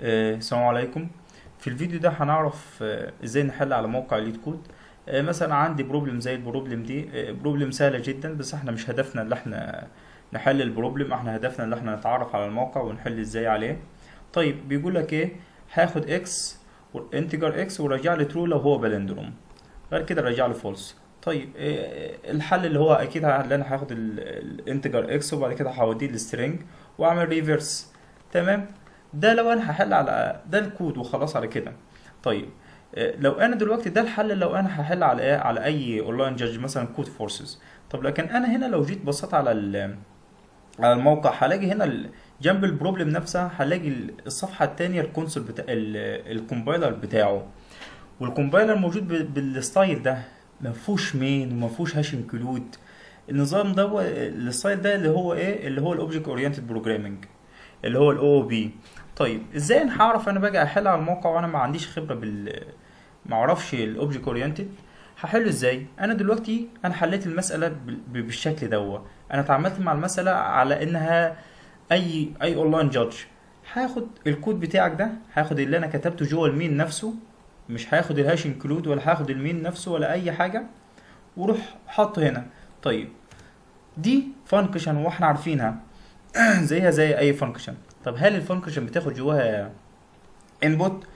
السلام عليكم. في الفيديو ده هنعرف ازاي نحل على موقع ليد كود. مثلا عندي بروبلم زي البروبلم دي، بروبلم سهلة جدا، بس احنا مش هدفنا ان احنا نحل البروبلم، احنا هدفنا ان احنا نتعرف على الموقع ونحل ازاي عليه. طيب بيقول لك ايه؟ هاخد اكس انتجر اكس ورجع لي ترو لو هو بالندروم، غير كده رجع لي فولس. طيب الحل اللي هو اكيد اللي انا هاخد الانتجر اكس وبعد كده هوديه للسترنج واعمل ريفرس. تمام. ده لو انا هحل على ده الكود وخلاص على كده. طيب لو انا دلوقتي ده الحل لو انا هحل على ايه، على اي اونلاين جادج مثلا كود فورسز. طب لكن انا هنا لو جيت بصيت على على الموقع هلاقي هنا جنب البروبلم نفسها هلاقي الصفحه الثانيه الكونسول بتاع الكومبايلر بتاعه. والكومبايلر موجود بالستايل ده، ما فيهوش مين وما فيهوش هاش انكلود. النظام ده الستايل ده اللي هو ايه، اللي هو الاوبجكت اورينتد بروجرامنج، اللي هو الاو بي. طيب ازاي انا هعرف انا باجي احل على الموقع وانا ما عنديش خبره ما اعرفش الاوبجكت اورينتد؟ هحله ازاي؟ انا دلوقتي انا حليت المساله بالشكل ده، انا اتعاملت مع المساله على انها اي اونلاين جادج. هاخد الكود بتاعك ده، هاخد اللي انا كتبته جوه المين نفسه، مش هاخد الهاش انكلود ولا هاخد المين نفسه ولا اي حاجه، وروح حاطه هنا. طيب دي فانكشن واحنا عارفينها زيها زي اي فانكشن. طب هل الفانكشن بتاخد جواها انبوت؟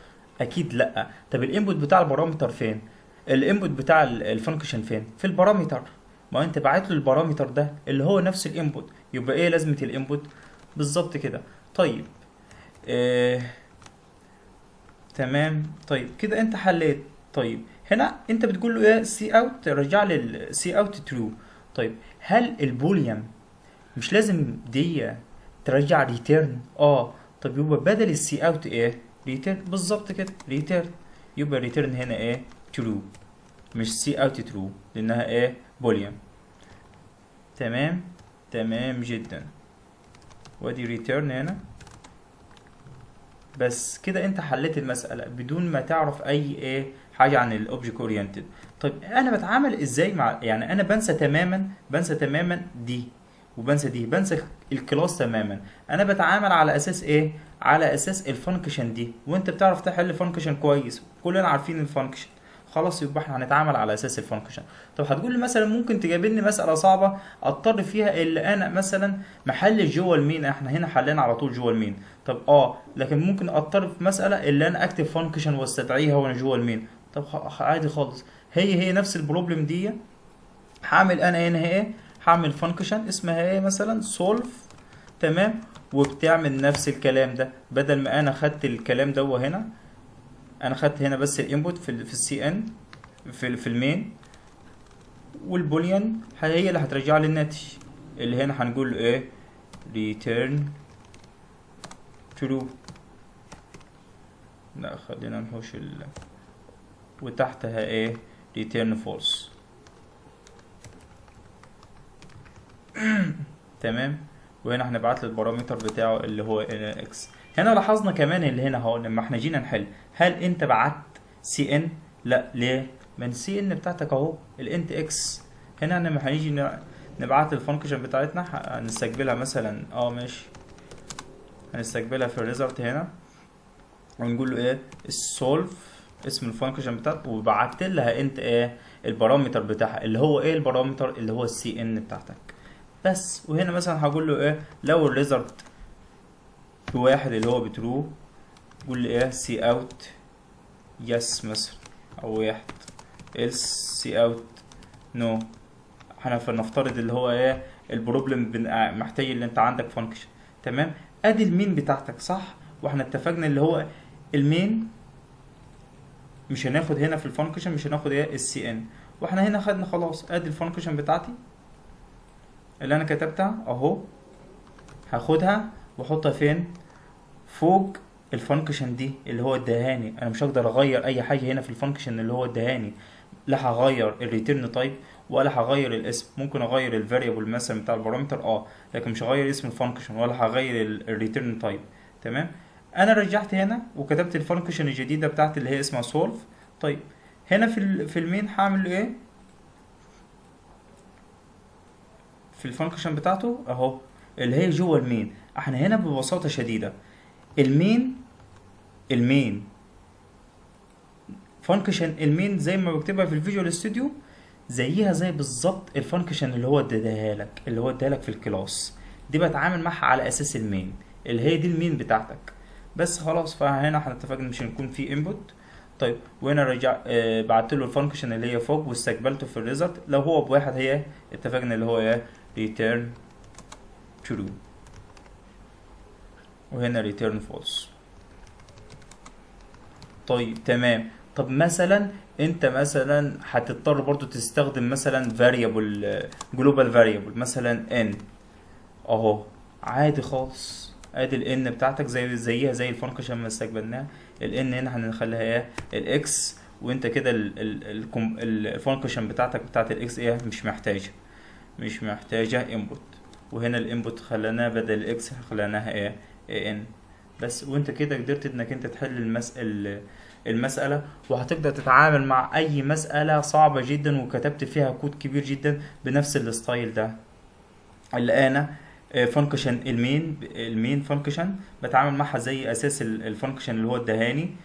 اكيد لا. طب الانبوت بتاع البارامتر فين؟ الانبوت بتاع الفانكشن فين؟ في البارامتر. ما انت بعت له البارامتر ده اللي هو نفس الانبوت، يبقى ايه لازمه الانبوت؟ بالظبط كده. طيب آه تمام. طيب كده انت حليت. طيب هنا انت بتقول له ايه؟ سي اوت، رجع لي السي اوت ترو. طيب هل البوليان مش لازم دي ترجع ريتيرن؟ طب يبقى بدل السي اوت ايه؟ ريتيرن. بالظبط كده، ريتيرن. يبقى ريتيرن هنا ايه؟ ترو، مش سي اوت ترو، لانها ايه؟ بوليان. تمام. تمام جدا. وادي ريتيرن هنا. بس كده انت حليت المسألة بدون ما تعرف اي ايه حاجة عن الاوبجكت اورينتد. طيب انا بتعامل ازاي مع، يعني انا بنسى تماما دي، وبنسى دي، بنسى الكلاس تماما. انا بتعامل على اساس ايه؟ على اساس الفانكشن دي، وانت بتعرف تحل فانكشن كويس، كلنا عارفين الفانكشن. خلاص يبقى احنا هنتعامل على اساس الفانكشن. طب هتقول لي مثلا ممكن تجيب مساله صعبه اضطر فيها اللي انا مثلا محل جوه المين، احنا هنا حلينا على طول جوه المين. طب لكن ممكن اضطر في مساله اللي انا اكتب فانكشن واستدعيها وانا جوه المين. طب عادي خالص. هي نفس البروبلم دي. هعمل انا هنا ايه؟ هعمل فانكشن اسمها ايه مثلا سولف. تمام. وبتعمل نفس الكلام ده، بدل ما انا خدت الكلام ده هنا، انا خدت هنا بس الانبوت في السي ان، في المين، والبوليان هي اللي هترجع لي الناتج، اللي هنا هنقول له ايه؟ return true. لا خلينا نحوش وتحتها ايه؟ return false. تمام. وهنا هنبعت له البارامتر بتاعه اللي هو اكس. هنا لاحظنا كمان اللي هنا اهو لما احنا جينا نحل، هل انت بعت سي ان؟ لا. ليه؟ من سي ان بتاعتك اهو الانت اكس. هنا لما هنيجي نبعت الفانكشن بتاعتنا هنستقبلها مثلا ماشي، هنستقبلها في الريزلت هنا، ونقول له ايه؟ السولف اسم الفانكشن بتاعتك، وبعت لها انت ايه؟ البارامتر بتاعها اللي هو ايه؟ البارامتر اللي هو السي ان بتاعتك بس. وهنا مثلا هقول له ايه؟ لو الريزلت بواحد اللي هو بترو، قول لي ايه؟ سي اوت يس مثلا، او واحد. else سي اوت نو. احنا فلنفترض اللي هو ايه؟ البروبلم محتاج اللي انت عندك فانكشن. تمام. ادي المين بتاعتك صح، واحنا اتفقنا اللي هو المين مش هناخد هنا في الفانكشن، مش هناخد ايه؟ السي ان. واحنا هنا خدنا خلاص. ادي الفانكشن بتاعتي اللي انا كتبتها اهو، هاخدها واحطها فين؟ فوق الفانكشن دي اللي هو ادهاني. انا مش هقدر اغير اي حاجه هنا في الفانكشن اللي هو ادهاني، لا هغير الريتيرن تايب ولا هغير الاسم. ممكن اغير الفاريبل مثلا بتاع البارامتر لكن مش هغير اسم الفانكشن ولا هغير الريتيرن تايب. تمام. انا رجعت هنا وكتبت الفانكشن الجديده بتاعتي اللي هي اسمها سولف. طيب هنا في المين هعمل له ايه؟ في الفانكشن بتاعته اهو اللي هي جوه المين. احنا هنا ببساطه شديده المين المين فانكشن، المين زي ما بكتبها في الفيجوال ستوديو زيها زي بالظبط الفانكشن اللي هو اداها لك، في الكلاس دي، بتعامل معها على اساس المين اللي هي دي المين بتاعتك. بس خلاص، فهنا احنا اتفقنا مش هنكون في انبوت. طيب وهنا رجع بعت له الفانكشن اللي هي فوق واستقبلته في الريزلت، لو هو بواحد هي اتفقنا اللي هو ايه return true، وهنا return false. طيب تمام. طب مثلا انت مثلا هتضطر برضو تستخدم مثلا variable global variable مثلا n اهو، عادي خالص، ادي ال n بتاعتك زيها زي الفانكشن ما استقبلناها. ال n هنا هنخليها ايه الاكس، وانت كده الفانكشن بتاعت الاكس ايه مش محتاجه input، وهنا الانبوت خليناها بدل الاكس خليناها ايه ان. بس وانت كده قدرت انك انت تحل المسألة، وهتقدر تتعامل مع اي مسألة صعبة جدا وكتبت فيها كود كبير جدا بنفس الستايل ده. اللي انا فانكشن المين فانكشن بتعامل معها زي اساس الفانكشن اللي هو ادهاني.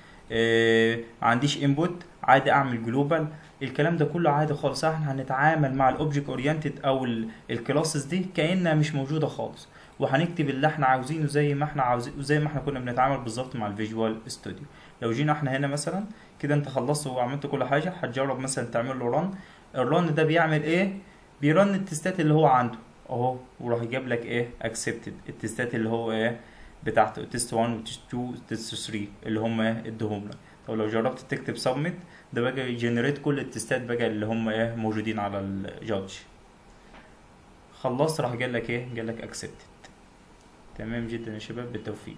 ما عنديش انبوت، عادي اعمل جلوبال، الكلام ده كله عادي خالص. احنا هنتعامل مع الاوبجكت اورينتد او الكلاسز دي كانها مش موجوده خالص، وهنكتب اللي احنا عاوزينه زي ما احنا عاوزين، زي ما احنا كنا بنتعامل بالظبط مع الفيجوال ستوديو. لو جينا احنا هنا مثلا كده انت خلصت وعملت كل حاجه، هتجرب مثلا تعمل له ران. الران ده بيعمل ايه؟ بيرن التستات اللي هو عنده اهو، وراح جاب لك ايه اكسبتد التستات اللي هو ايه بتاعته، تيست 1 وتيست 2 وتيست 3 اللي هم ادهم لك. طب لو جربت تكتب سبميت، ده بقى يجنريت كل التستات بقى اللي هم ايه موجودين على الجادج. خلصت راح قال لك ايه، قال لك اكسبتد. تمام جدا يا شباب، بالتوفيق.